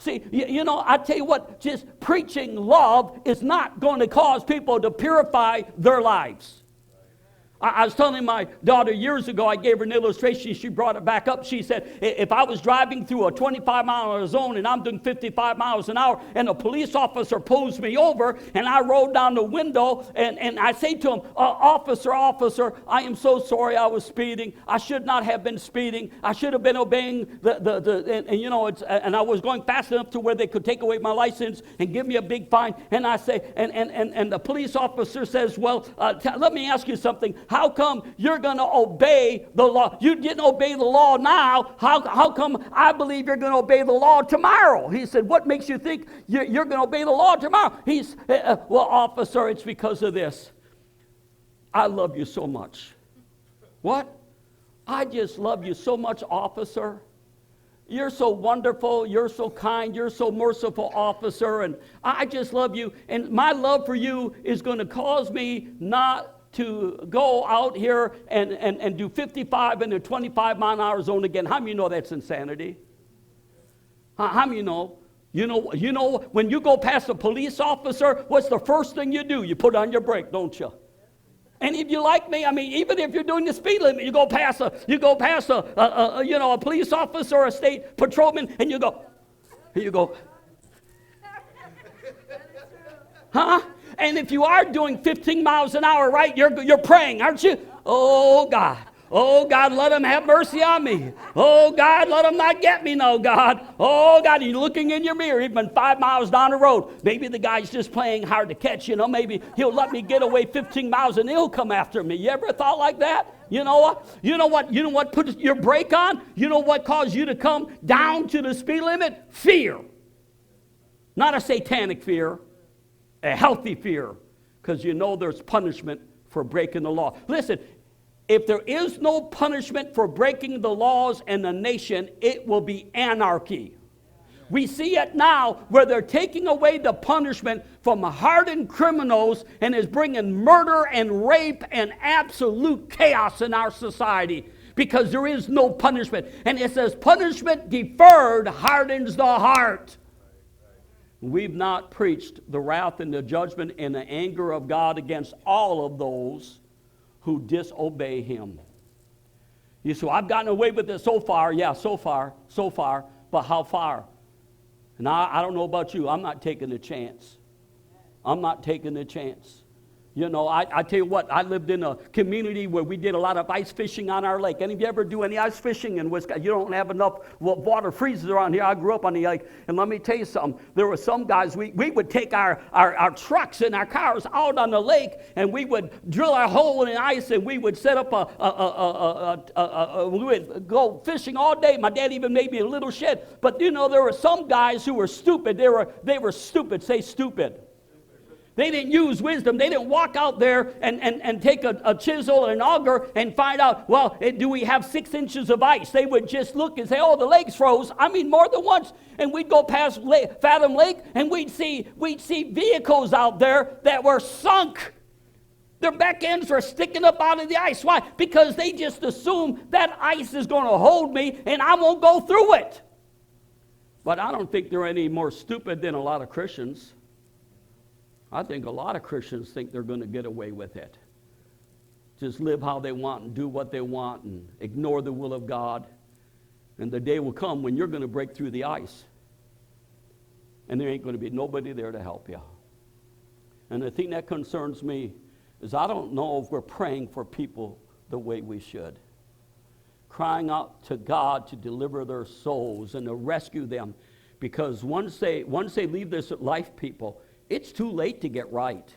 See, you know, I tell you what, just preaching love is not going to cause people to purify their lives. I was telling my daughter years ago, I gave her an illustration, she brought it back up. She said, if I was driving through a 25-mile-an-hour zone and I'm doing 55 miles an hour and a police officer pulls me over and I roll down the window and I say to him, officer, I am so sorry I was speeding. I should not have been speeding. I should have been obeying and I was going fast enough to where they could take away my license and give me a big fine. And I say, and the police officer says, well, let me ask you something. How come you're going to obey the law? You didn't obey the law now. How come I believe you're going to obey the law tomorrow? He said, what makes you think you're going to obey the law tomorrow? He's, well, officer, it's because of this. I love you so much. What? I just love you so much, officer. You're so wonderful. You're so kind. You're so merciful, officer. And I just love you. And my love for you is going to cause me not to go out here and do 55 in a 25-mile-an-hour zone again. How many of you know that's insanity? How many of you know? You know, when you go past a police officer, what's the first thing you do? You put on your brake, don't you? And if you like me, I mean, even if you're doing the speed limit, you go past a police officer or a state patrolman, and you go, huh? And if you are doing 15 miles an hour, right, you're praying, aren't you? Oh, God, let them have mercy on me. Oh, God, let them not get me, no, God. Oh, God, you're looking in your mirror even 5 miles down the road. Maybe the guy's just playing hard to catch, maybe he'll let me get away 15 miles and he'll come after me. You ever thought like that? You know what put your brake on? You know what caused you to come down to the speed limit? Fear. Not a satanic fear. A healthy fear, because there's punishment for breaking the law. Listen, if there is no punishment for breaking the laws in a nation, it will be anarchy. We see it now where they're taking away the punishment from hardened criminals and is bringing murder and rape and absolute chaos in our society because there is no punishment. And it says punishment deferred hardens the heart. We've not preached the wrath and the judgment and the anger of God against all of those who disobey him. You say, I've gotten away with it so far. Yeah, so far. But how far? And I don't know about you. I'm not taking a chance. I tell you what, I lived in a community where we did a lot of ice fishing on our lake. Any of you ever do any ice fishing in Wisconsin? You don't have enough water freezes around here. I grew up on the lake. And let me tell you something. There were some guys, we would take our trucks and our cars out on the lake, and we would drill a hole in the ice, and we would set up we would go fishing all day. My dad even made me a little shed. But there were some guys who were stupid. They were stupid. Say stupid. They didn't use wisdom. They didn't walk out there and take a chisel and an auger and find out, well, do we have 6 inches of ice? They would just look and say, oh, the lake's froze. I mean, more than once. And we'd go past Fathom Lake, and we'd see vehicles out there that were sunk. Their back ends were sticking up out of the ice. Why? Because they just assume that ice is going to hold me, and I won't go through it. But I don't think they're any more stupid than a lot of Christians. I think a lot of Christians think they're going to get away with it. Just live how they want and do what they want and ignore the will of God. And the day will come when you're going to break through the ice. And there ain't going to be nobody there to help you. And the thing that concerns me is I don't know if we're praying for people the way we should. Crying out to God to deliver their souls and to rescue them. Because once they leave this life, people, it's too late to get right.